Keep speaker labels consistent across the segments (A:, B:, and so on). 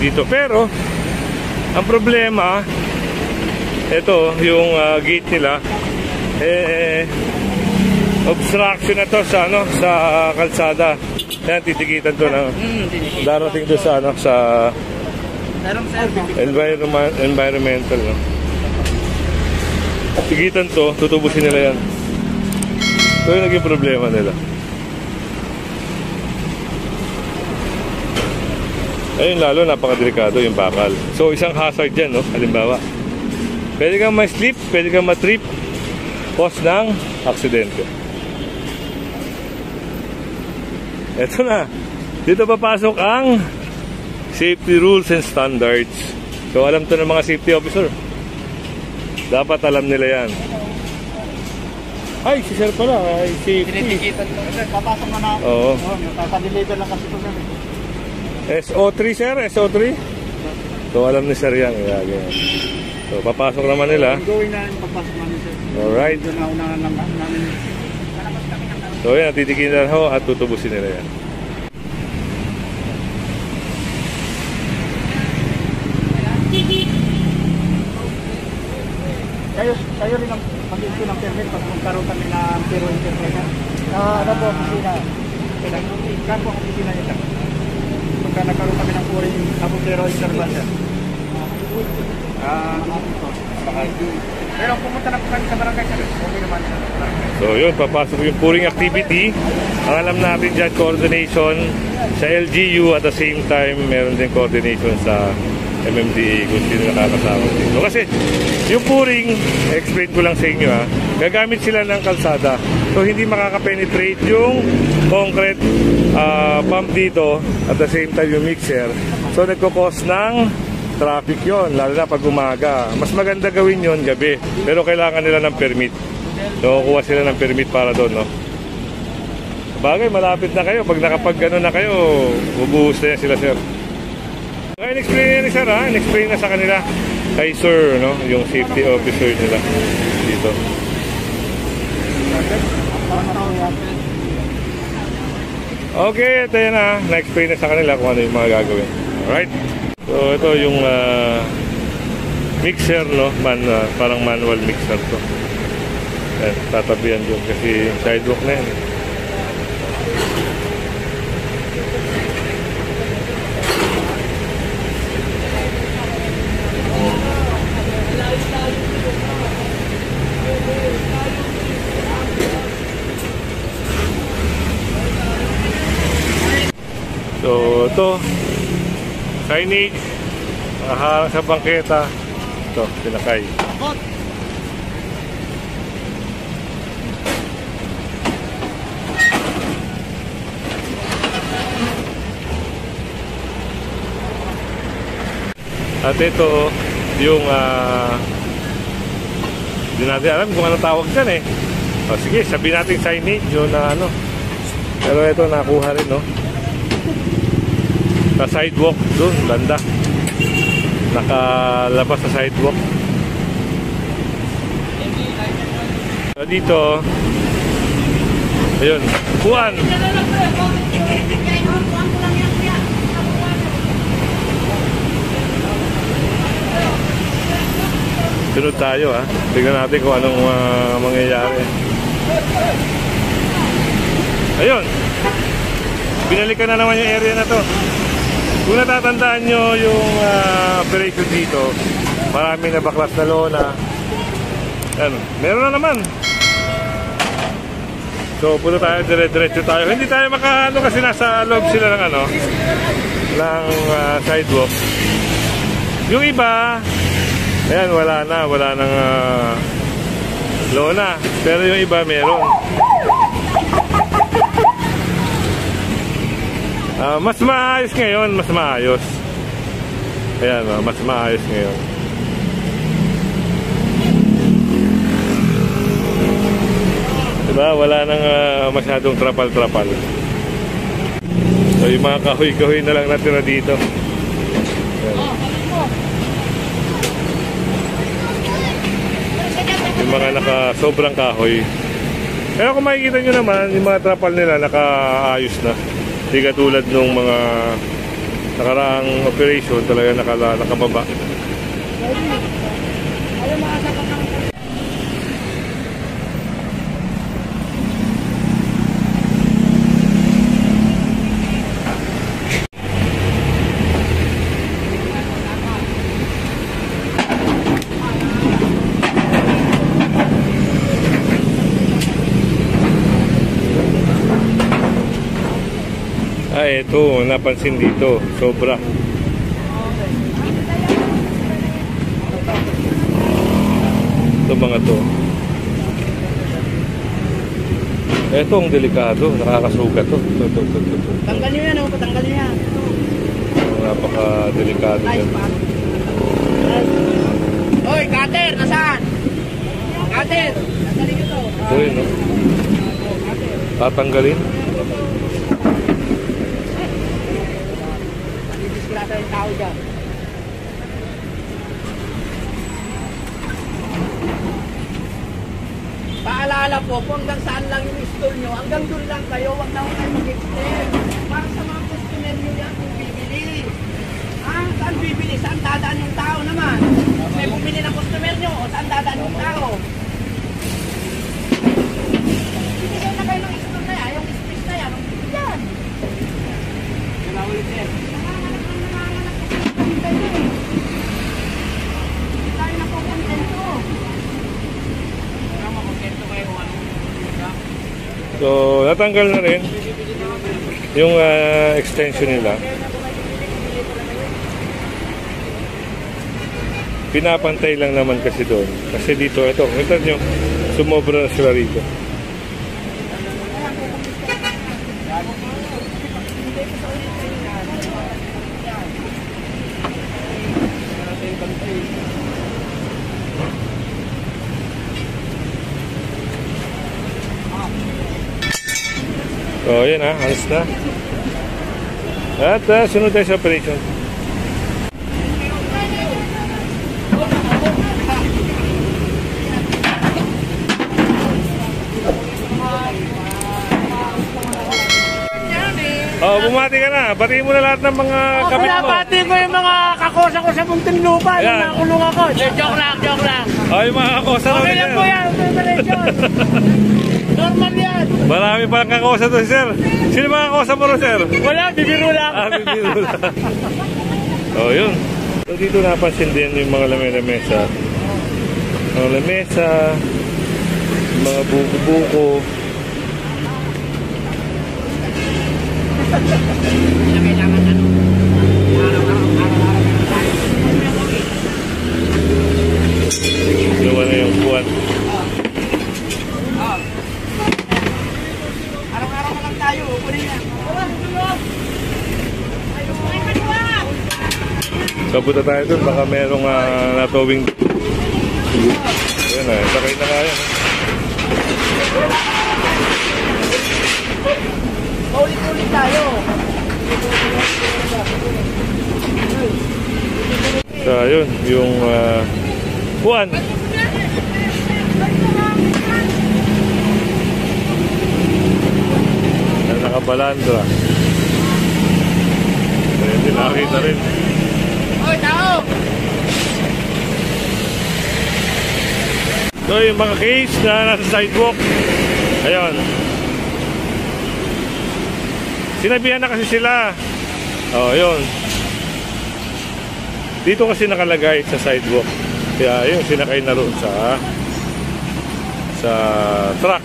A: dito. Pero ang problema, ito yung gate nila, obstruction na to sa sa kalsada. Yan, titikitan to na darating to sa sa environmental, no? Tikitan to, tutubusin nila yan. Ito yung naging problema nila. Ayun, lalo napakadelikado yung bakal. So isang hazard dyan, no? Halimbawa, pwede kang ma-slip, pwede kang ma-trip, cause ng aksidente. Eto na, dito papasok ang safety rules and standards. So alam to ng mga safety officer, dapat alam nila yan. Ay, si sir pala, ay safety.
B: Papasok na na.
A: Oo.
B: Kakadeliver lang kasi ito sir.
A: SO3 sir, SO3. So alam ni sir yan. So papasok naman nila.
B: Going na yung pagpasok namin sir.
A: Alright.
B: Doon na unahan lang namin.
A: So yan, titikin na ho at tutubusin nila yan.
B: Kayo rin ang mag-issue ng permit pag magkaroon kami ng zero internet. Ano po, opisina? Saan po ang opisina niya sir? Pagka nagkaroon kami ng puring sabong zero internet sir. Pero pumunta na po kami sa barangay sir. Okay naman sir.
A: So yun, papasok yung pouring activity. Ang alam natin dyan, coordination sa LGU, at the same time meron din coordination sa MMDA kung sino nakakasama dito. Kasi yung pouring, explain ko lang sa inyo ha, gagamit sila ng kalsada. So hindi makakapenetrate yung concrete pump dito, at the same time yung mixer. So nagkukos ng traffic yon, lalo na pag umaga. Mas maganda gawin yon gabi, pero kailangan nila ng permit. So kuha sila ng permit para doon, no? Bagay, malapit na kayo. Pag nakapag gano'n na kayo, ubuhos na yan sila sir. Kaya in-explain na ni sir ha, in-explain na sa kanila kay sir, no? Yung safety officer nila dito. Okay, ito yan ha, na-explain na sa kanila kung ano yung mga gagawin. Alright, so ito yung mixer, no? Parang manual mixer to. Yan, tatabihan doon kasi sidewalk na yan. So ito, signage, nakaharang sa bangketa. Ito, pinakay. At ito yung hindi natin alam kung ano tawag dyan eh. O sige, sabihin natin signage yun na ano. Pero ito nakuha rin, no? Sa sidewalk doon, banda. Nakalabas sa sidewalk. So dito, ayun, kuwan. Sunod tayo ha. Tignan natin kung anong mangyayari. Ayun. Binalikan na naman yung area na to. Kung natatandaan nyo yung operation dito, maraming nabaklas na lona. Ano, meron na naman. So punta tayo, dire-diretso tayo. Hindi tayo makaano kasi nasa loob sila ng ano, ng sidewalk. Yung iba, ayan, wala nang lona. Pero yung iba meron. Mas maayos ngayon, mas maayos. Ayan, mas maayos ngayon. Diba, wala nang masyadong trapal-trapal. So yung mga kahoy-kahoy na lang natira dito. Ayan. Yung mga sobrang kahoy. Pero kung makikita nyo naman, yung mga trapal nila nakaayos na. Hindi katulad nung mga nakaraang operation talaga nakababa. Ito, napansin dito, sobra. Ito mga to. Ito ang delikado, nakakasugat to.
B: Tanggalin yan, patanggalin yan.
A: Napaka-delikado yan.
B: Hoy, cutter, nasaan? Cutter, tanggalin ito.
A: Ito rin, no? Tatanggalin.
B: Disgrasya yung tao dyan. Paalala po, kung hanggang saan lang yung stall nyo, hanggang doon lang kayo, wag na kayo mag-extend. Para sa mga customer nyo yan, kung bibili. Saan bibili? Saan dadaan yung tao naman? May bumili ng customer nyo, o saan dadaan yung tao? Bibigay na kayo ng stall na yan, yung space na yan, ang bibili yan. Wala ulit yan. Tayo na po kontento.
A: So, natanggal na rin yung extension nila. Pinapantay lang naman kasi doon. Kasi dito, ito, kita nyo, sumobra na sila rito. So, yun alas na. At sunod tayo sa operation. Oh, bumati ka na. Batiin mo na lahat ng mga kapit mo.
B: Bati ko yung mga kakosa ko sa Muntinlupa. Nung nakulong ako. Joke lang.
A: Oh, yung mga kakosa
B: Okay lang po yan. Normal yan.
A: Marami palang kakosa to, sir. Sino mga kakosa mo rin, sir?
B: Wala, bibiro lang.
A: Bibiro lang. Oh, yun. So, dito napansin din yung mga lamesa. Mga lamesa, mga buko-buko.
B: Kailangan ano?
A: Gawa na yung buwan.
B: Araw-araw na lang tayo. Kunin na.
A: Kabuta tayo dun. Baka merong natowing. Yan na. Sakay na kaya.
B: Ulit-ulit tayo.
A: So, yun. Yung buwan. Nakabalandra. Pwede nakita rin.
B: Hoy, tao!
A: So, yung mga case na nasa sidewalk. Ayun. Sinabihan na kasi sila. Oh, yun. Dito kasi nakalagay sa sidewalk. Kaya yun, sinakay na roon sa truck.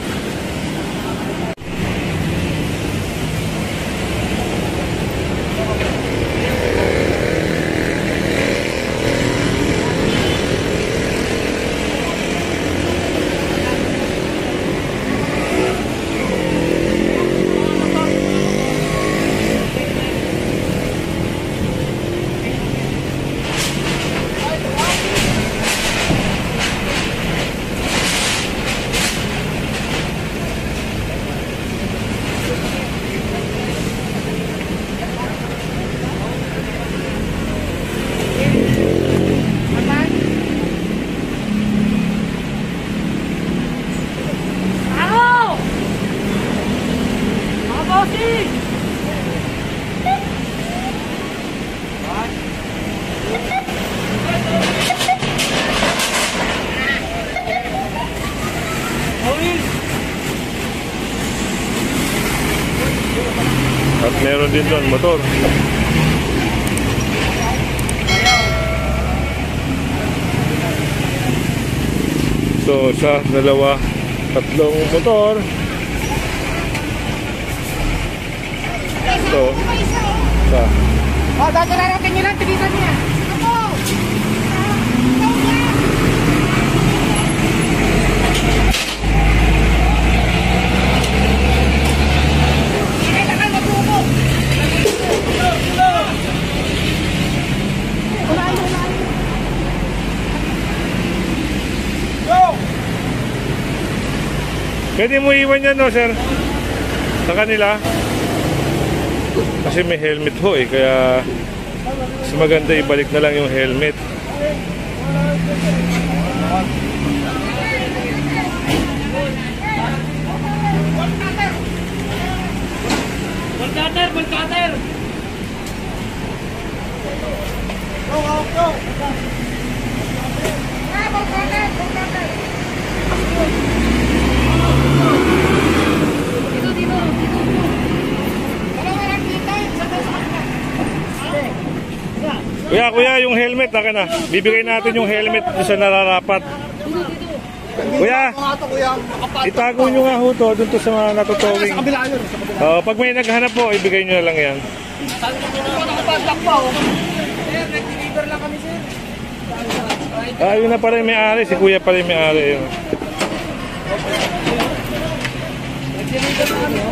A: din doon, motor. So, isa, dalawa, tatlong motor. So, isa.
B: Dati natin nyo lang, tinisan niya.
A: Pwede mo iwan yan, no, sir? Sa kanila. Kasi may helmet ho eh, kaya mas maganda ibalik na lang yung helmet.
B: Volcater! Volcater! Go, go, go! Volcater! Volcater! Dito, dito, dito. Dalawa lang dito.
A: Kuya, yung helmet, akin na. Bibigay natin yung helmet doon sa nararapat. Kuya, itago nyo nga ho to, doon to sa mga natutowing. Pag may naghanap po, ibigay nyo na lang yan.
B: Nag-deliver lang kami, sir.
A: Yun na pala yung may-ari, si kuya pala yung may-ari.
B: Nag-deliver lang kami.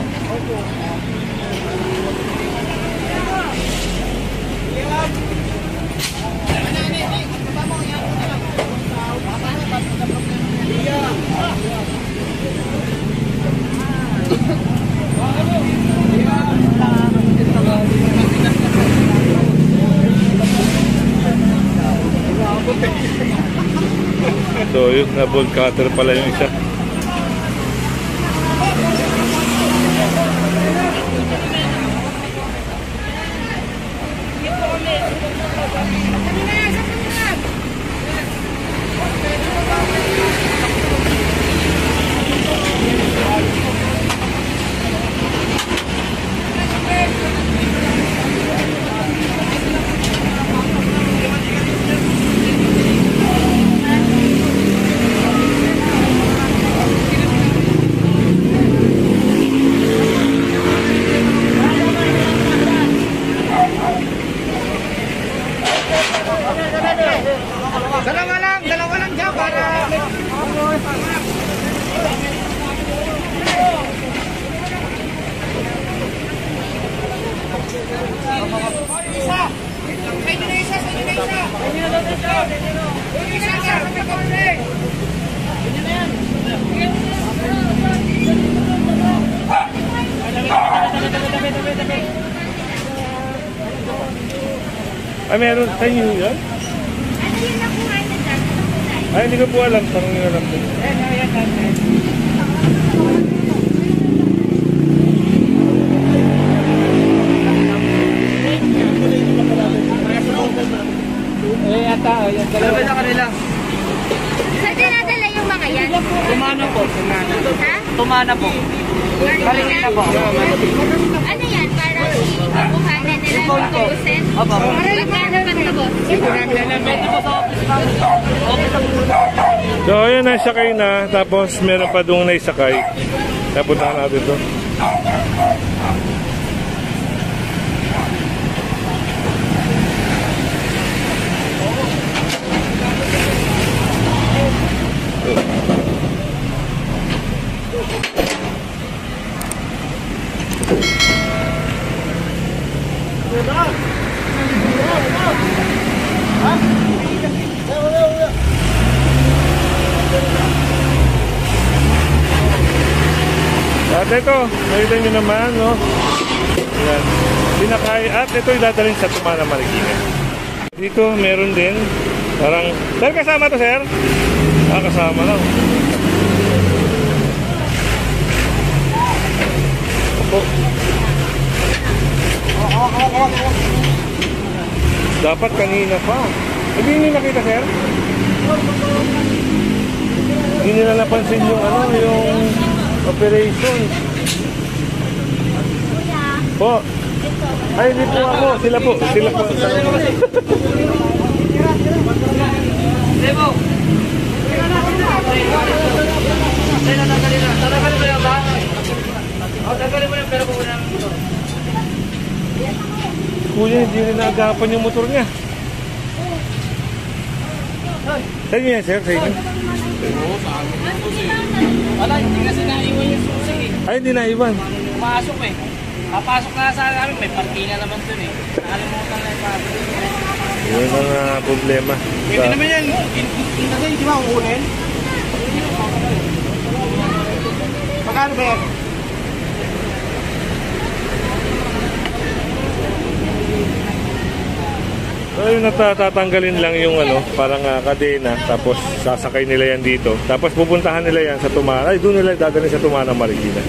A: So yun, na bolt cutter pala yung isa.
B: Dalawa lang dyan para... Isa! Sa inyo na isa! Sa inyo na isa! Sa inyo na isa! Isa ka! Sa kapatid! Sa inyo na yan!
A: Ay, meron sa inyo yan?
C: Ano yun na kuha na dyan?
A: Ay, hindi ko po alam. Tanong nyo lang po.
B: Dalawa na kanila.
C: Saan dinadala yung mga yan?
B: Tumana po.
C: Ha?
B: Tumana po. Kalinina po.
C: Ano yan? Parang ikukuha na nila yung tubusin?
B: Opo.
C: Magkano pa tubos?
B: Pwede po sa office namin. Office na po.
A: So, ayun, nasakay na. Tapos, meron pa doon na isakay. Napuntahan natin to. At ito, nakita nyo naman, no? Ayan. Pinakay. At ito idadalhin sa Tumana, Marikina. Dito, meron din. Parang, sir, kasama to, sir? Kasama lang. Opo. Dapat kanina pa. Hindi nyo nakita, sir? Hindi nila napansin yung yung operation.
C: Kuya,
A: Po. Ay, hindi po ako. Sila po. Sila po.
D: Demo. Tatagalin mo yan ba? O, tagalin mo yan, pero pupunan ng motor.
A: Kuya, hindi rin naagapan yung motor niya. Saan niyo yan, sir? Sa inyo?
D: Wala, hindi kasi naiwan yung susi eh.
A: Ay, hindi naiwan.
D: Pumasok eh. Papasok na sa amin, may parking na naman dun eh. Nakalimutan na yung pasok.
A: Yun ang problema.
B: Hindi naman yan. Kasi di ba kukunin? Magkano ba yan?
A: So, yung natatanggalin lang yung ano, parang kadena, tapos sasakay nila yan dito. Tapos pupuntahan nila yan sa Tumana. Ay, doon nila dadalhin sa Tumana, Marikina.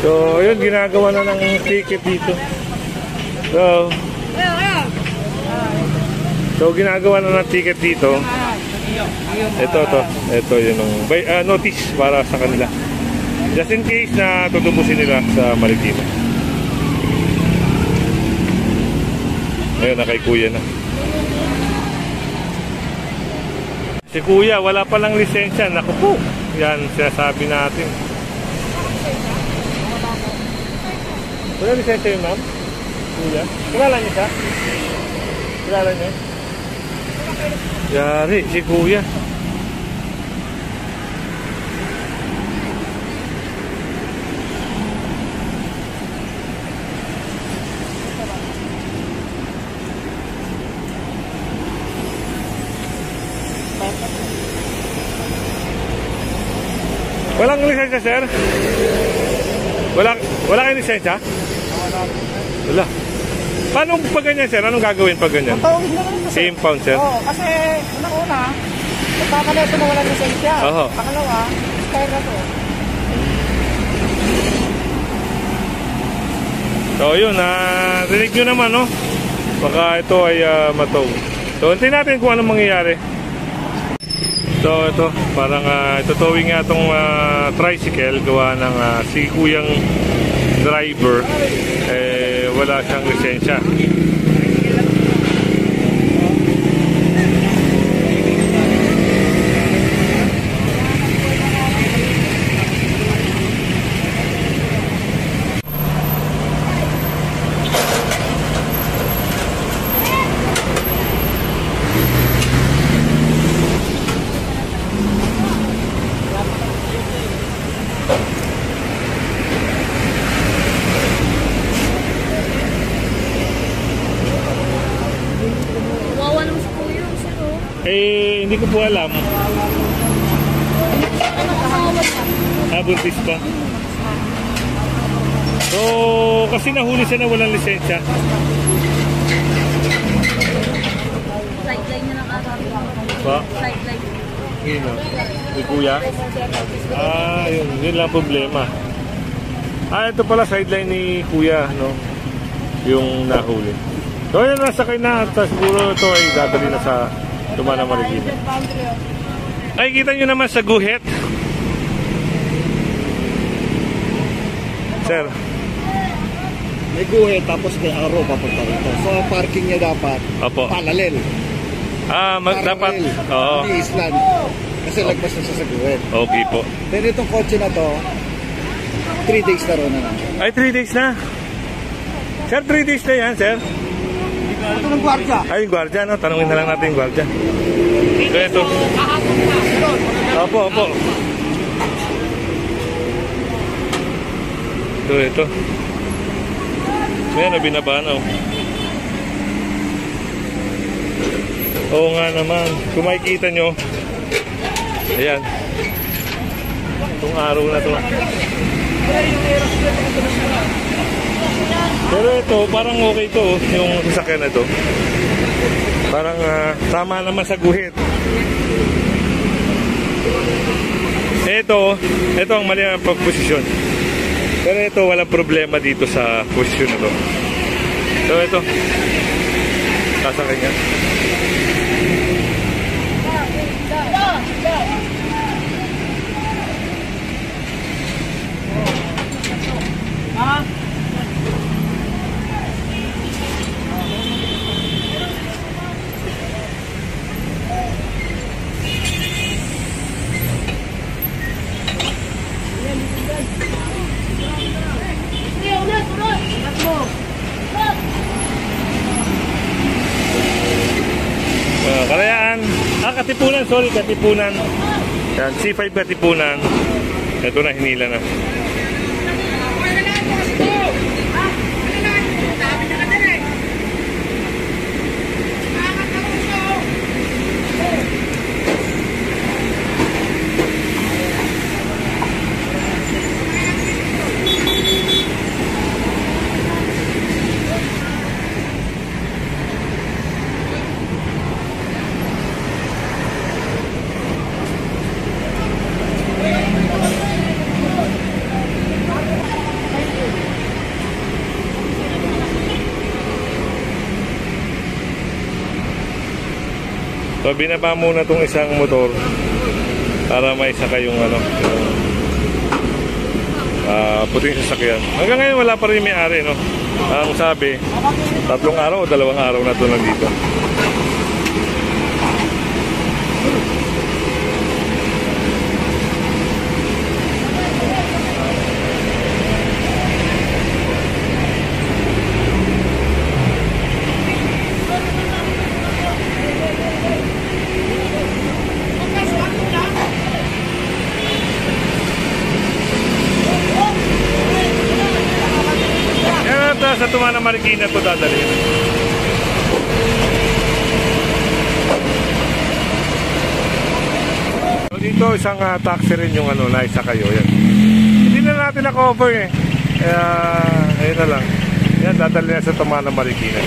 A: So, ayun, ginagawa na ng ticket dito. So, ginagawa na ng ticket dito. Ito yun ang notice para sa kanila. Just in case na tutubusin nila sa Marikina. Ayun, na kay Kuya na. Si Kuya, wala palang lisensya. Naku po, yan sinasabi natin. Wala lisensya yun, ma'am? Kuya? Kilala niyo siya? Kilala niyo? Yari, si Kuya. Walang lisensya, sir? Wala kayong lisensya? Wala. Paano pag ganyan, sir? Anong gagawin pag ganyan?
B: Tawagin na lang ito, sir.
A: Same pound, sir?
B: Oo, kasi unang-una, magkakaleto na walang lisensya.
A: Oo.
B: Pangalawa, kaya na to.
A: So, yun. Rinig nyo naman, no? Baka ito ay mataw. So, hintayin natin kung anong mangyayari. So, ito. Parang itutowing nga itong tricycle. Gawa ng si Kuyang driver. Wala siyang lisensya. Hindi ko po alam. Buntis pa. So, kasi nahuli siya na walang lisensya.
C: Sideline na nakakapit.
A: Ba?
C: Sideline.
A: Yun o. May Kuya? Yun lang problema. Ito pala sideline ni Kuya, no? Yung nahuli. So, yun, nasakay na. At siguro ito ay dadali na sa Tumana, Marikina. Ay, kita nyo naman sa guhit. Sir.
B: may guhit, tapos may arrow papunta rito. So, ang parking niya dapat
A: Opo.
B: parallel.
A: Dapat, oo.
B: Hindi island. Kasi lagpas na siya sa guhit.
A: Okay po.
B: Then itong kotse na to, 3 days na rin na lang.
A: Ay, 3 days na. Sir, 3 days na yan, sir.
B: Ito ng gwardiya.
A: Ay, yung gwardiya, no? Tanungin na lang natin yung gwardiya. Ito. Opo. Ito. Ayan, binaba na, oh. Oo nga naman. Kung makikita nyo, ayan. Itong araw na to. Pero ito, parang okay to, yung sasakyan na to. Parang tama naman sa guhit. Ito ang mali ang pagposisyon. Pero ito, walang problema dito sa posisyon na to. So ito, sasakyan niya. Kalayaan. Katipunan, sorry, Katipunan. Yan, C5 Katipunan. Ito na, hinila na. So binaba muna itong isang motor para may saka yung puting sasakyan. Hanggang ngayon wala pa rin may-ari, no? Ang sabi, 3 araw o 2 araw na ito nandito. Sa Tumana Marikina ko dadalhin. So dito isang taxi rin yung naisa kayo. Yan. Hindi na natin na-cover eh. Kaya ayun na lang. Yan, dadalhin na sa Tumana Marikina.